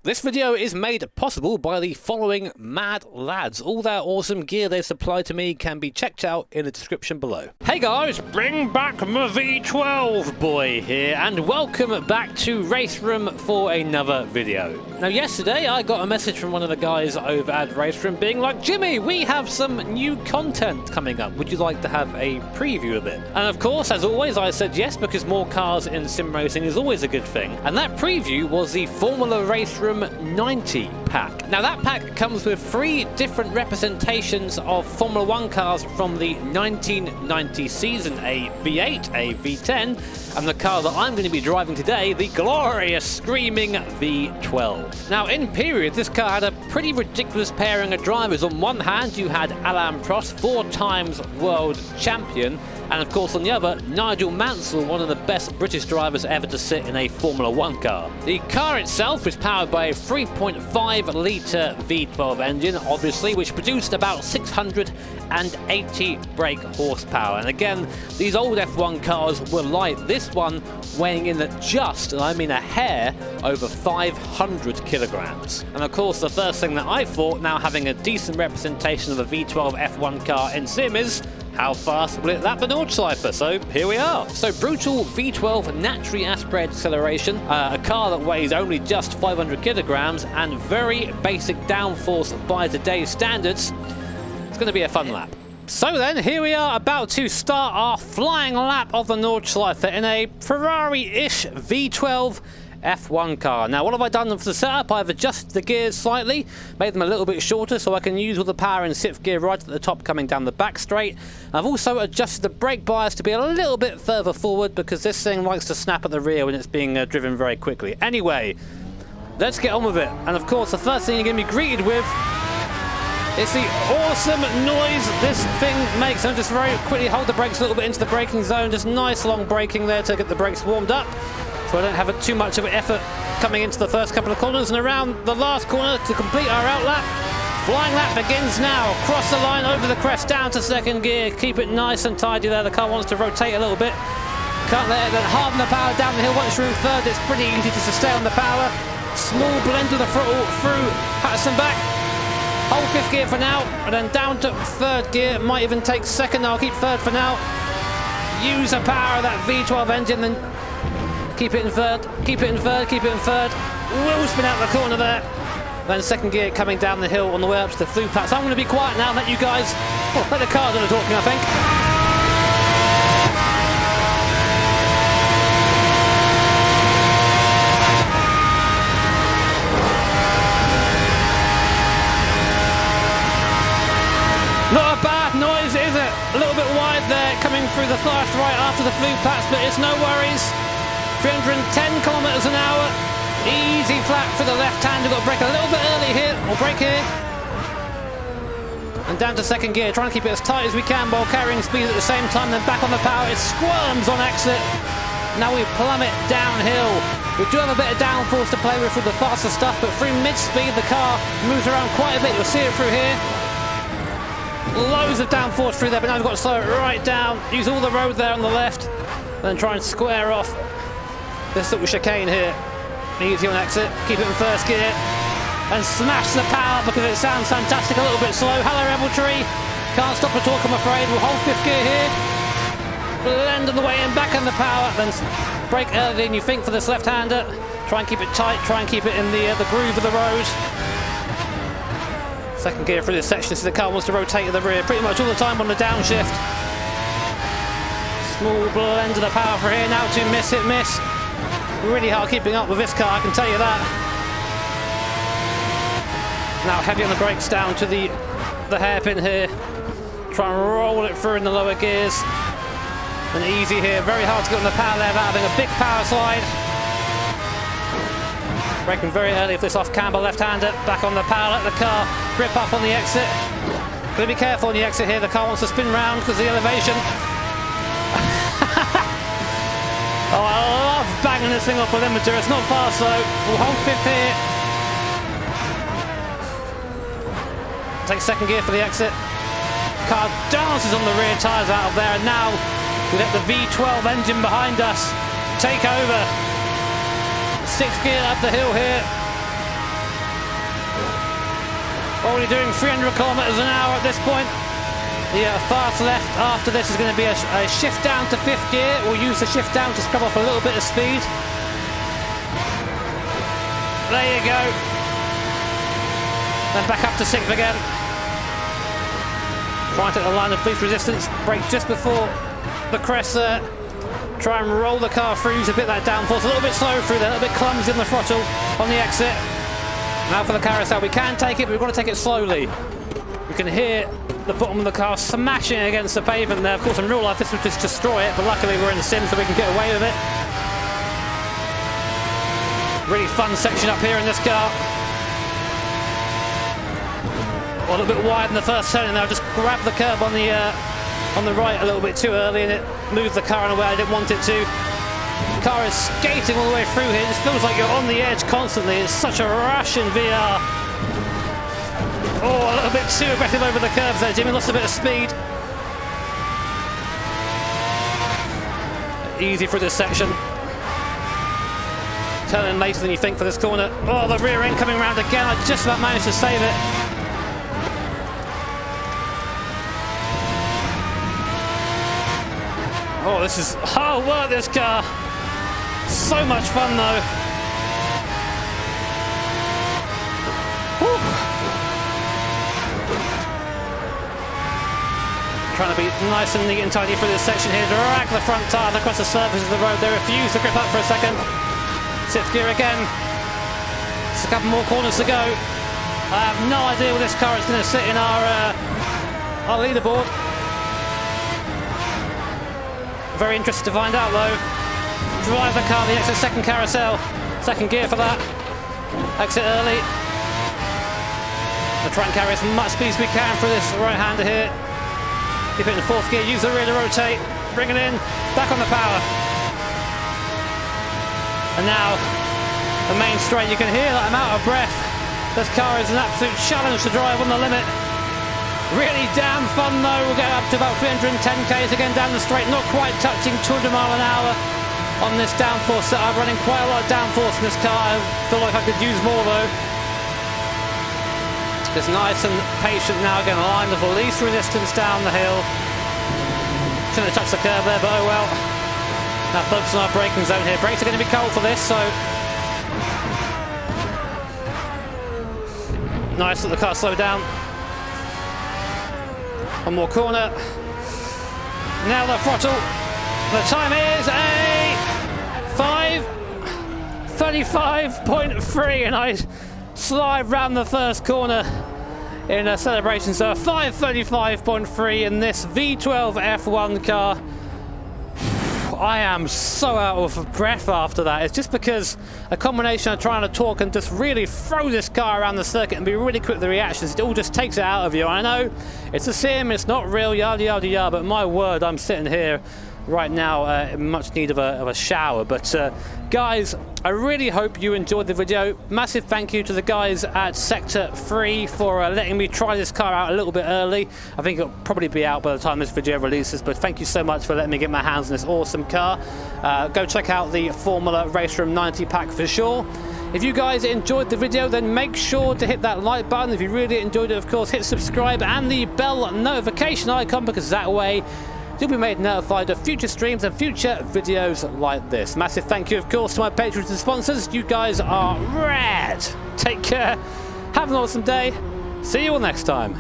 This video is made possible by the following mad lads. All their awesome gear they supply to me can be checked out in the description below. Hey guys, bring back my V12 boy here, and welcome back to Race Room for another video. Now yesterday I got a message from one of the guys over at Race Room being like, Jimmy, we have some new content coming up. Would you like to have a preview of it? And of course, as always, I said yes, because more cars in sim racing is always a good thing. And that preview was the Formula Race Room 90 pack. Now that pack comes with 3 different representations of Formula 1 cars from the 1990 season, a V8, a V10, and the car that I'm going to be driving today, the glorious screaming V12. Now in period, this car had a pretty ridiculous pairing of drivers. On one hand, you had Alain Prost, 4 times world champion, and of course on the other, Nigel Mansell, one of the best British drivers ever to sit in a Formula 1 car. The car itself is powered by a 3.5 litre V12 engine, obviously, which produced about 680 brake horsepower. And again, these old F1 cars were light, this one weighing in at just, and I mean a hair, over 500 kilograms. And of course, the first thing that I thought, now having a decent representation of a V12 F1 car in sim, is how fast will it lap the Nordschleife? So here we are. So brutal V12 naturally aspirated acceleration, a car that weighs only just 500 kilograms, and very basic downforce by today's standards. It's going to be a fun lap. So then, here we are about to start our flying lap of the Nordschleife in a Ferrari-ish V12 F1 car. Now, what have I done for the setup? I've adjusted the gears slightly, made them a little bit shorter so I can use all the power in 6th gear right at the top coming down the back straight. I've also adjusted the brake bias to be a little bit further forward because this thing likes to snap at the rear when it's being driven very quickly. Anyway, let's get on with it. And of course, the first thing you're going to be greeted with is the awesome noise this thing makes. And just very quickly hold the brakes a little bit into the braking zone. Just nice long braking there to get the brakes warmed up, so I don't have too much of an effort coming into the first couple of corners. And around the last corner to complete our outlap. Flying lap begins now. Cross the line over the crest, down to 2nd gear. Keep it nice and tidy there. The car wants to rotate a little bit. Can't let it then harden the power down the hill. Once you're in 3rd, it's pretty easy to stay on the power. Small blend of the throttle through Patterson back. Hold 5th gear for now, and then down to 3rd gear. Might even take 2nd. I'll keep 3rd for now. Use the power of that V12 engine, then keep it in 3rd, keep it in 3rd, keep it in 3rd. Will spin out the corner there. Then 2nd gear coming down the hill on the way up to the flue pack. So I'm going to be quiet now and let you guys, let the car do the talking, I think. Not a bad noise, is it? A little bit wide there, coming through the fast right after the flue packs, but it's no worries. 310 kilometers an hour, easy flat for the left hand. We've got to brake a little bit early here, or brake here. And down to 2nd gear, trying to keep it as tight as we can while carrying speed at the same time, then back on the power. It squirms on exit. Now we plummet downhill. We do have a bit of downforce to play with the faster stuff, but through mid-speed the car moves around quite a bit. You'll see it through here. Loads of downforce through there, but now we've got to slow it right down. Use all the road there on the left, then try and square off this little chicane here. Easy on exit, keep it in 1st gear, and smash the power because it sounds fantastic. A little bit slow. Hello, Rebel Tree. Can't stop at all, I'm afraid. We'll hold 5th gear here. Blend on the way in, back on the power, then brake earlier than you think for this left-hander. Try and keep it tight, try and keep it in the groove of the road. 2nd gear through this section, so the car wants to rotate to the rear pretty much all the time on the downshift. Small blend of the power for here, now to miss it, miss. Really hard keeping up with this car, I can tell you that. Now heavy on the brakes down to the hairpin here. Try and roll it through in the lower gears. And easy here, very hard to get on the power there without having a big power slide. Braking very early with this off-camber left-hander. Back on the power, let the car grip up on the exit. Gotta be careful on the exit here, the car wants to spin round because of the elevation. Oh, I love banging this thing off the limiter. It's not fast though. We'll hold 5th here. Take 2nd gear for the exit. Car dances on the rear tyres out of there, and now we let the V12 engine behind us take over. 6th gear up the hill here. Already doing 300 kilometers an hour at this point. The fast left after this is going to be a shift down to 5th gear. We'll use the shift down to scrub off a little bit of speed. There you go. Then back up to 6th again. Try and take the line of least resistance. Brake just before the crest there. Try and roll the car through, use a bit of that downforce. A little bit slow through there, a little bit clumsy on the throttle on the exit. Now for the carousel. We can take it, but we've got to take it slowly. We can hear the bottom of the car smashing against the pavement there. Of course, in real life, this would just destroy it, but luckily we're in the sim, so we can get away with it. Really fun section up here in this car. A little bit wide in the first turn, and now just grabbed the curb on the right a little bit too early, and it moved the car in a way I didn't want it to. The car is skating all the way through here. It just feels like you're on the edge constantly. It's such a rush in VR. Oh, a little bit too aggressive over the curves there, Jimmy. Lost a bit of speed. Easy through this section. Turning later than you think for this corner. Oh, the rear end coming around again. I just about managed to save it. Oh, this is hard work, this car. So much fun, though. Whew. Trying to be nice and neat and tidy through this section here. Drag the front tyre across the surface of the road. They refuse to grip up for a second. 6th gear again. Just a couple more corners to go. I have no idea where this car is going to sit in our leaderboard. Very interested to find out, though. Drive the car, the exit, 2nd carousel. 2nd gear for that. Exit early. We'll try and carry as much speed as we can through this right-hander here. Keep it in 4th gear, use the rear to rotate. Bring it in, back on the power. And now, the main straight. You can hear that I'm out of breath. This car is an absolute challenge to drive on the limit. Really damn fun, though. We'll get up to about 310 k's again down the straight, not quite touching 200 mile an hour on this downforce set. I'm running quite a lot of downforce in this car. I feel like I could use more, though. Just nice and patient now, again, a line of the least resistance down the hill. Shouldn't have touched the curb there, but oh well. Now focus on our braking zone here. Brakes are going to be cold for this, so nice that the car slowed down. One more corner. Now the throttle. The time is a 5:35.3, and I slide round the first corner in a celebration. So a 5:35.3 in this V12 F1 car. I am so out of breath after that. It's just because a combination of trying to talk and just really throw this car around the circuit and be really quick with the reactions, it all just takes it out of you. I know it's a sim, it's not real, yada yada yada, but my word, I'm sitting here right now in much need of a shower. But guys, I really hope you enjoyed the video. Massive thank you to the guys at Sector 3 for letting me try this car out a little bit early. I think it'll probably be out by the time this video releases, but thank you so much for letting me get my hands on this awesome car. Go check out the Formula Race Room 90 pack for sure. If you guys enjoyed the video, then make sure to hit that like button. If you really enjoyed it, of course, hit subscribe and the bell notification icon, because that way you'll be made notified of future streams and future videos like this. Massive thank you, of course, to my patrons and sponsors. You guys are rad. Take care. Have an awesome day. See you all next time.